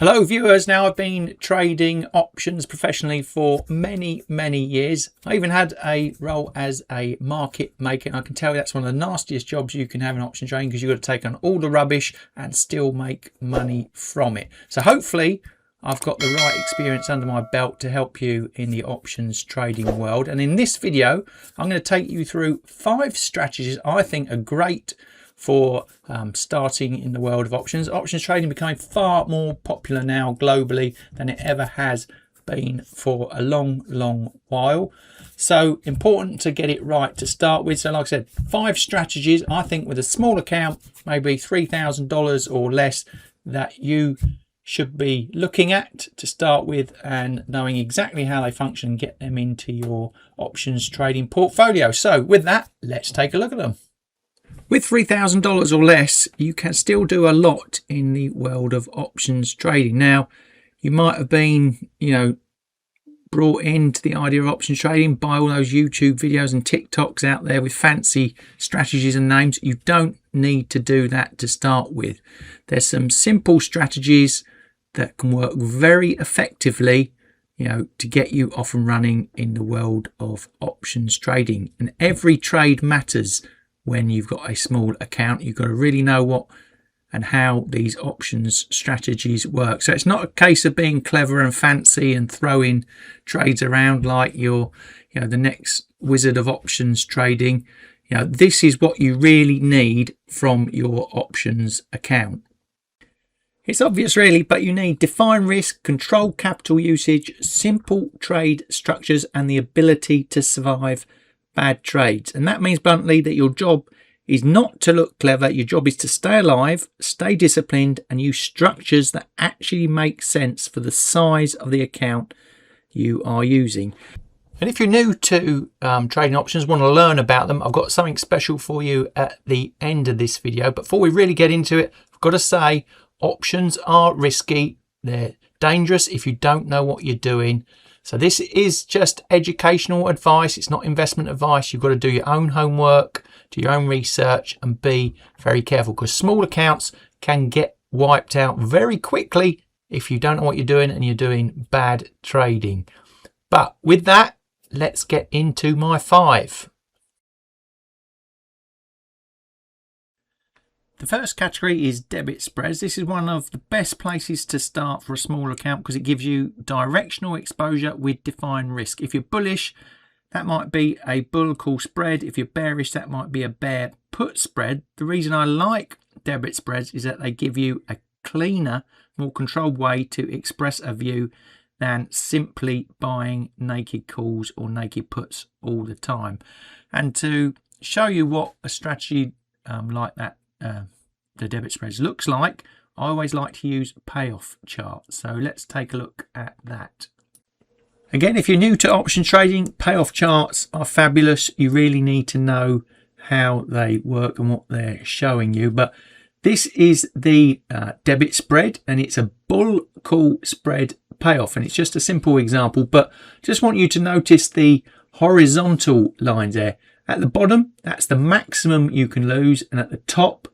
Hello viewers, now I've been trading options professionally for many years. I even had a role as a market maker, and I can tell you that's one of the nastiest jobs you can have in option trading, because you've got to take on all the rubbish and still make money from it. So hopefully I've got the right experience under my belt to help you in the options trading world. And in this video I'm going to take you through 5 strategies I think are great for starting in the world of options. Options trading becoming far more popular now globally than it ever has been for a long while. So important to get it right to start with. So like I said, 5 strategies I think with a small account, maybe $3,000 or less, that you should be looking at to start with and knowing exactly how they function and get them into your options trading portfolio. So with that, let's take a look at them. With $3,000 or less, you can still do a lot in the world of options trading. Now, you might have been, brought into the idea of options trading by all those YouTube videos and TikToks out there with fancy strategies and names. You don't need to do that to start with. There's some simple strategies that can work very effectively, to get you off and running in the world of options trading. And every trade matters. When you've got a small account, you've got to really know what and how these options strategies work. So it's not a case of being clever and fancy and throwing trades around like you're the next wizard of options trading. This is what you really need from your options account. It's obvious really, but you need defined risk, controlled capital usage, simple trade structures, and the ability to survive bad trades. And that means bluntly that your job is not to look clever. Your job is to stay alive, stay disciplined, and use structures that actually make sense for the size of the account you are using. And if you're new to trading options, want to learn about them, I've got something special for you at the end of this video. But before we really get into it, I've got to say options are risky. They're dangerous if you don't know what you're doing. So this is just educational advice. It's not investment advice. You've got to do your own homework, do your own research, and be very careful, because small accounts can get wiped out very quickly if you don't know what you're doing and you're doing bad trading. But with that, let's get into my 5. The first category is debit spreads. This is one of the best places to start for a small account because it gives you directional exposure with defined risk. If you're bullish, that might be a bull call spread. If you're bearish, that might be a bear put spread. The reason I like debit spreads is that they give you a cleaner, more controlled way to express a view than simply buying naked calls or naked puts all the time. And to show you what a strategy like that, the debit spreads looks like, I always like to use payoff charts. So let's take a look at that. Again, if you're new to option trading, payoff charts are fabulous. You really need to know how they work and what they're showing you. But this is the debit spread, and it's a bull call spread payoff, and it's just a simple example, but just want you to notice the horizontal lines there. At the bottom, that's the maximum you can lose, and at the top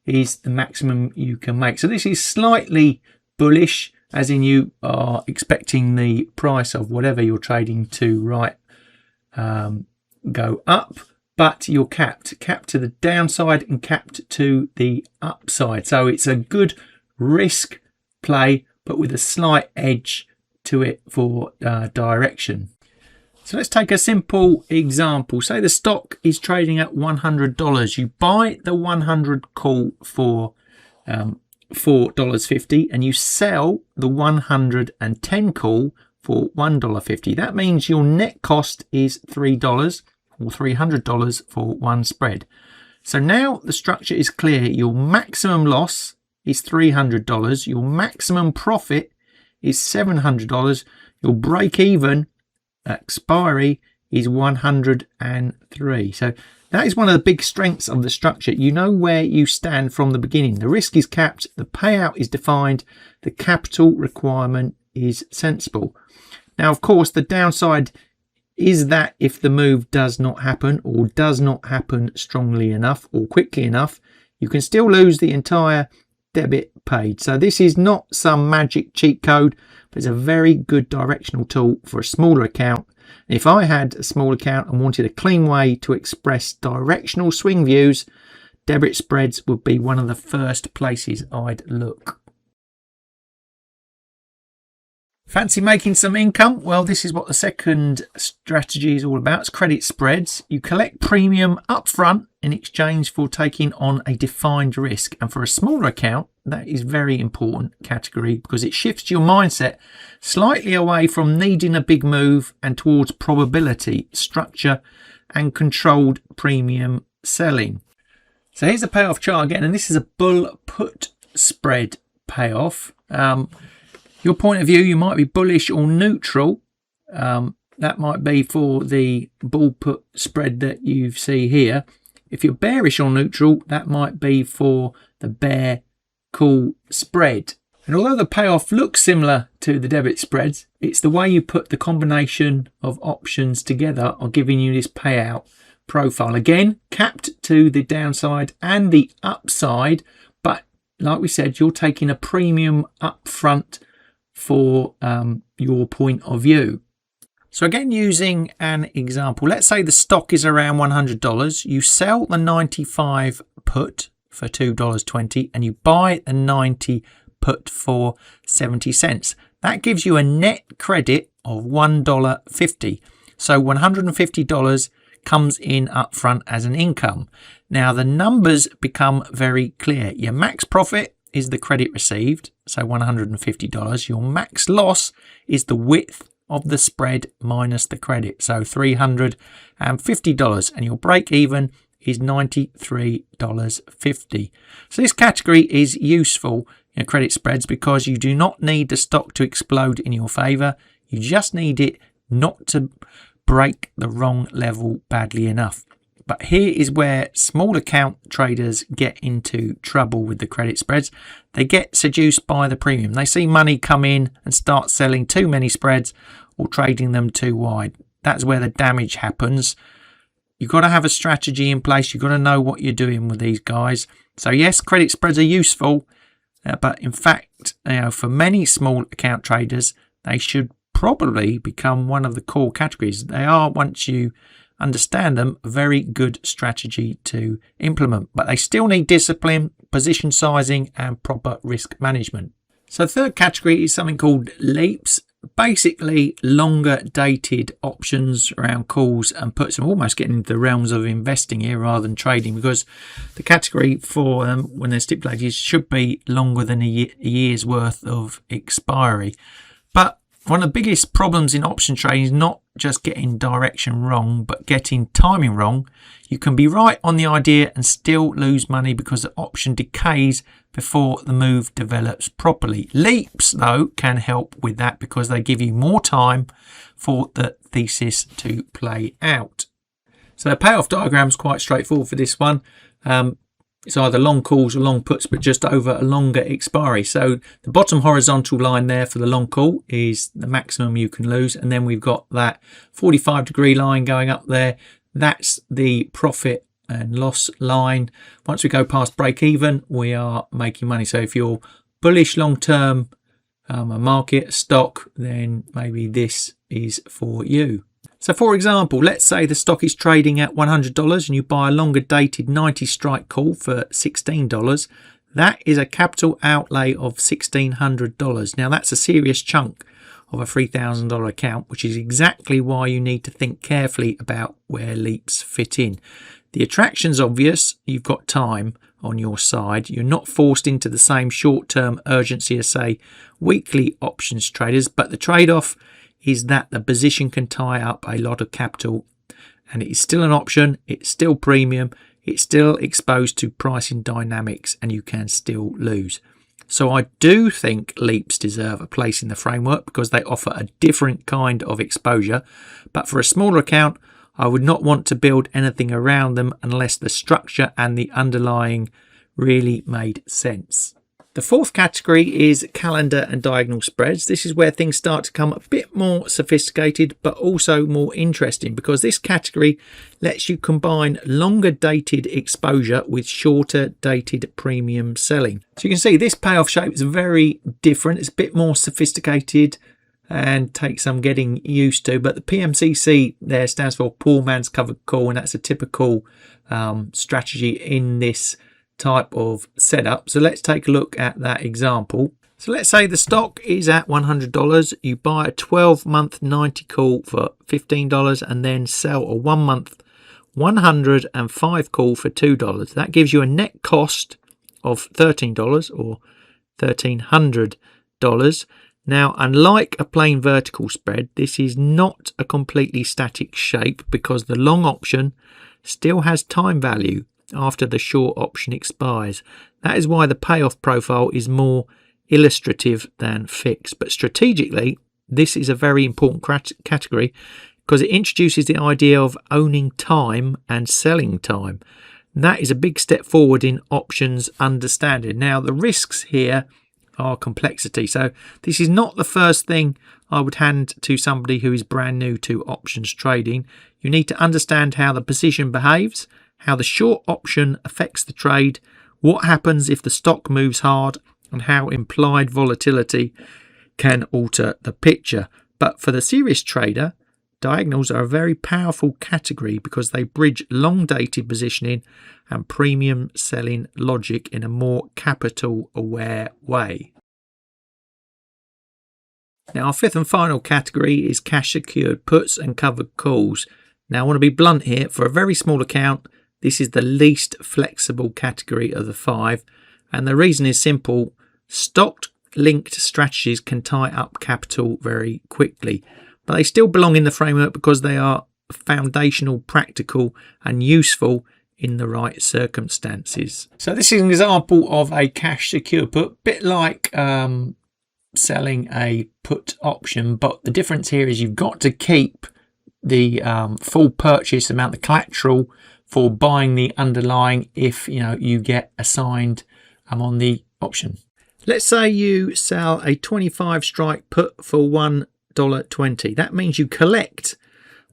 is the maximum you can make. So this is slightly bullish, as in you are expecting the price of whatever you're trading to go up, but you're capped to the downside and capped to the upside. So it's a good risk play, but with a slight edge to it for direction. So let's take a simple example. Say the stock is trading at $100. You buy the 100 call for $4.50 and you sell the 110 call for $1.50. That means your net cost is $3 or $300 for one spread. So now the structure is clear. Your maximum loss is $300. Your maximum profit is $700. Your break even expiry is 103. So that is one of the big strengths of the structure. You know where you stand from the beginning. The risk is capped, the payout is defined, the capital requirement is sensible. Now, of course, the downside is that if the move does not happen or does not happen strongly enough or quickly enough, you can still lose the entire debit paid. So this is not some magic cheat code, but it's a very good directional tool for a smaller account. If I had a small account and wanted a clean way to express directional swing views, debit spreads would be one of the first places I'd look. Fancy making some income? Well, this is what the second strategy is all about. It's credit spreads. You collect premium up front in exchange for taking on a defined risk. And for a smaller account, that is a very important category because it shifts your mindset slightly away from needing a big move and towards probability, structure, and controlled premium selling. So here's a payoff chart again, and this is a bull put spread payoff. Your point of view, you might be bullish or neutral. That might be for the bull put spread that you see here. If you're bearish or neutral, that might be for the bear call spread. And although the payoff looks similar to the debit spreads, it's the way you put the combination of options together are giving you this payout profile. Again, capped to the downside and the upside, but like we said, you're taking a premium up front for your point of view. So again, using an example, let's say the stock is around $100. You sell the 95 put for $2.20 and you buy the 90 put for 70 cents. That gives you a net credit of $1.50. So $150 comes in upfront as an income. Now the numbers become very clear. Your max profit is the credit received, so $150. Your max loss is the width of the spread minus the credit, so $350, and your break even is $93.50. So this category is useful in credit spreads because you do not need the stock to explode in your favor. You just need it not to break the wrong level badly enough. But here is where small account traders get into trouble with the credit spreads. They get seduced by the premium. They see money come in and start selling too many spreads or trading them too wide. That's where the damage happens. You've got to have a strategy in place. You've got to know what you're doing with these guys. So yes, credit spreads are useful, but in fact, for many small account traders, they should probably become one of the core categories. They are, once you understand them, a very good strategy to implement, but they still need discipline, position sizing, and proper risk management. So the third category is something called leaps. Basically longer dated options around calls and puts. I'm almost getting into the realms of investing here rather than trading, because the category for when they're stipulated should be longer than a year's worth of expiry. But one of the biggest problems in option trading is not just getting direction wrong, but getting timing wrong. You can be right on the idea and still lose money because the option decays before the move develops properly. Leaps, though, can help with that because they give you more time for the thesis to play out. So the payoff diagram is quite straightforward for this one. It's either long calls or long puts, but just over a longer expiry. So the bottom horizontal line there for the long call is the maximum you can lose. And then we've got that 45-degree line going up there. That's the profit and loss line. Once we go past break even, we are making money. So if you're bullish long term, a market, a stock, then maybe this is for you. So for example, let's say the stock is trading at $100 and you buy a longer dated 90 strike call for $16. That is a capital outlay of $1,600. Now that's a serious chunk of a $3,000 account, which is exactly why you need to think carefully about where leaps fit in. The attraction's obvious. You've got time on your side. You're not forced into the same short-term urgency as, say, weekly options traders, but the trade-off is that the position can tie up a lot of capital, and it is still an option, it's still premium, it's still exposed to pricing dynamics, and you can still lose. So I do think leaps deserve a place in the framework because they offer a different kind of exposure, but for a smaller account, I would not want to build anything around them unless the structure and the underlying really made sense. The fourth category is calendar and diagonal spreads. This is where things start to become a bit more sophisticated, but also more interesting, because this category lets you combine longer dated exposure with shorter dated premium selling. So you can see this payoff shape is very different. It's a bit more sophisticated and takes some getting used to, but the PMCC there stands for poor man's covered call, and that's a typical strategy in this type of setup. So let's take a look at that example. So let's say the stock is at $100. You buy a 12-month 90 call for $15 and then sell a 1-month 105 call for $2. That gives you a net cost of $13 or $1,300. Now, unlike a plain vertical spread, this is not a completely static shape because the long option still has time value after the short option expires. That is why the payoff profile is more illustrative than fixed. But strategically, this is a very important category because it introduces the idea of owning time and selling time. That is a big step forward in options understanding. Now, the risks here are complexity. So this is not the first thing I would hand to somebody who is brand new to options trading. You need to understand how the position behaves, how the short option affects the trade, what happens if the stock moves hard, and how implied volatility can alter the picture. But for the serious trader, diagonals are a very powerful category because they bridge long-dated positioning and premium selling logic in a more capital-aware way. Now, our fifth and final category is cash-secured puts and covered calls. Now, I want to be blunt here. For a very small account, this is the least flexible category of the 5, and the reason is simple. Stock-linked strategies can tie up capital very quickly, but they still belong in the framework because they are foundational, practical, and useful in the right circumstances. So this is an example of a cash-secure put, bit like selling a put option, but the difference here is you've got to keep the full purchase amount, the collateral for buying the underlying if you get assigned on the option. Let's say you sell a 25 strike put for $1.20. That means you collect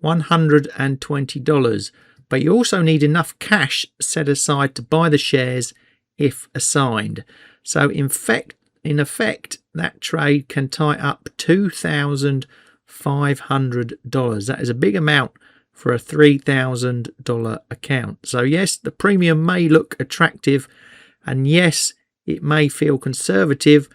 $120, but you also need enough cash set aside to buy the shares if assigned. So in effect, that trade can tie up $2,500. That is a big amount for a $3,000 account. So yes, the premium may look attractive, and yes, it may feel conservative,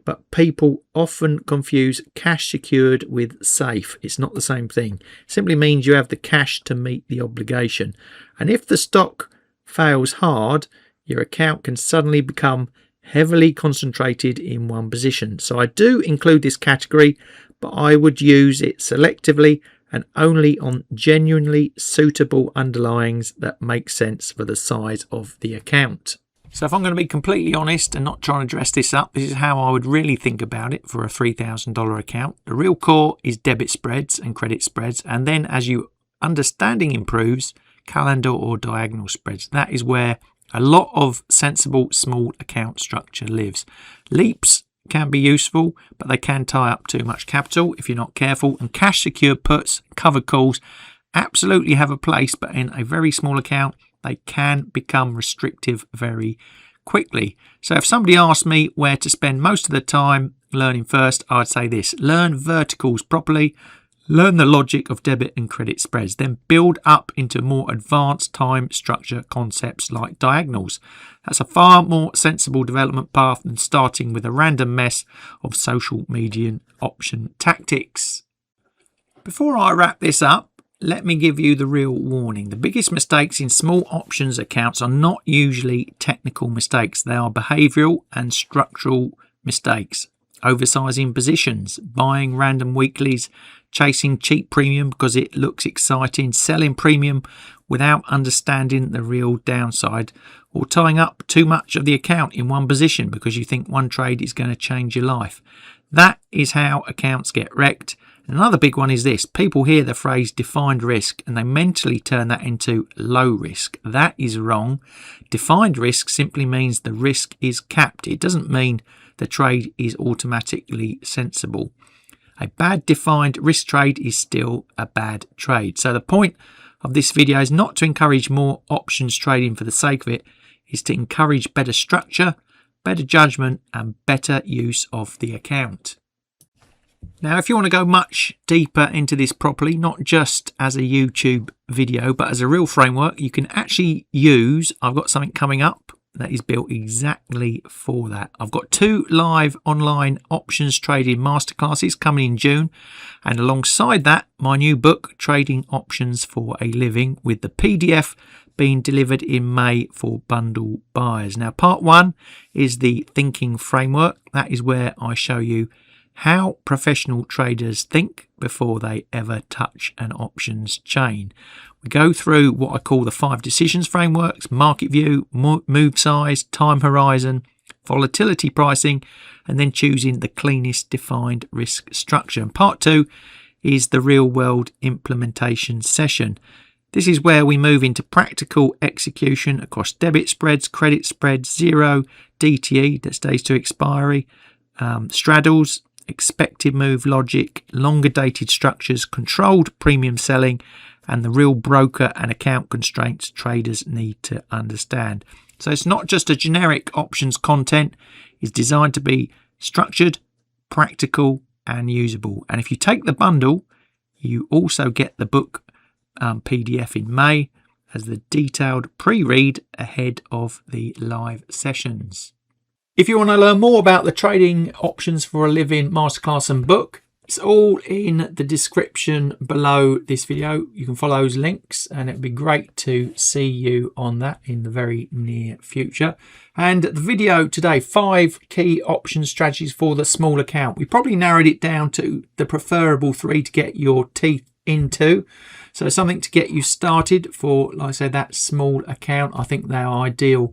but people often confuse cash secured with safe. It's not the same thing. It simply means you have the cash to meet the obligation. And if the stock fails hard, your account can suddenly become heavily concentrated in one position. So I do include this category, but I would use it selectively and only on genuinely suitable underlyings that make sense for the size of the account. So if I'm going to be completely honest and not trying to dress this up, this is how I would really think about it for a $3,000 account. The real core is debit spreads and credit spreads, and then as your understanding improves, calendar or diagonal spreads. That is where a lot of sensible small account structure lives. Leaps can be useful, but they can tie up too much capital if you're not careful. And cash secured puts, covered calls absolutely have a place, but in a very small account, they can become restrictive very quickly. So if somebody asked me where to spend most of the time learning first, I'd say this: learn verticals properly, learn the logic of debit and credit spreads, then build up into more advanced time structure concepts like diagonals. That's a far more sensible development path than starting with a random mess of social media option tactics. Before I wrap this up, let me give you the real warning. The biggest mistakes in small options accounts are not usually technical mistakes. They are behavioural and structural mistakes. Oversizing positions, buying random weeklies, chasing cheap premium because it looks exciting, selling premium without understanding the real downside, or tying up too much of the account in one position because you think one trade is going to change your life. That is how accounts get wrecked, Another big one is this. People hear the phrase defined risk and they mentally turn that into low risk. That is wrong. Defined risk simply means the risk is capped. It doesn't mean the trade is automatically sensible. A bad defined risk trade is still a bad trade. So the point of this video is not to encourage more options trading for the sake of it. It's to encourage better structure, better judgment and better use of the account. Now, if you want to go much deeper into this properly, not just as a YouTube video, but as a real framework, you can actually use, I've got something coming up that is built exactly for that. I've got 2 live online options trading masterclasses coming in June. And alongside that, my new book, Trading Options for a Living, with the PDF being delivered in May for bundle buyers. Now, part 1 is the thinking framework. That is where I show you how professional traders think before they ever touch an options chain. We go through what I call the 5 decisions frameworks: market view, move size, time horizon, volatility pricing, and then choosing the cleanest defined risk structure. And part 2 is the real world implementation session. This is where we move into practical execution across debit spreads, credit spreads, zero, DTE that stays to expiry, straddles, expected move logic, longer dated structures, controlled premium selling, and the real broker and account constraints traders need to understand. So it's not just a generic options content. It's designed to be structured, practical and usable. And if you take the bundle, you also get the book PDF in May as the detailed pre-read ahead of the live sessions. If you want to learn more about the Trading Options for a Living masterclass and book, it's all in the description below this video. You can follow those links and it'd be great to see you on that in the very near future. And the video today, 5 key option strategies for the small account. We probably narrowed it down to the preferable 3 to get your teeth into. So something to get you started for, like I said, that small account. I think they're ideal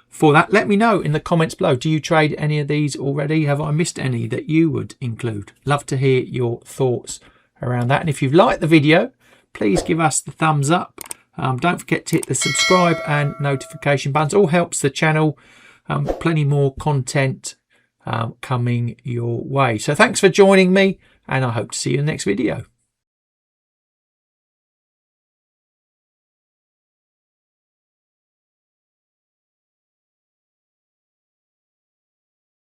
for that. Let me know in the comments below. Do you trade any of these already? Have I missed any that you would include? Love to hear your thoughts around that. And if you've liked the video, please give us the thumbs up. Don't forget to hit the subscribe and notification buttons. All helps the channel. Plenty more content coming your way. So thanks for joining me and I hope to see you in the next video.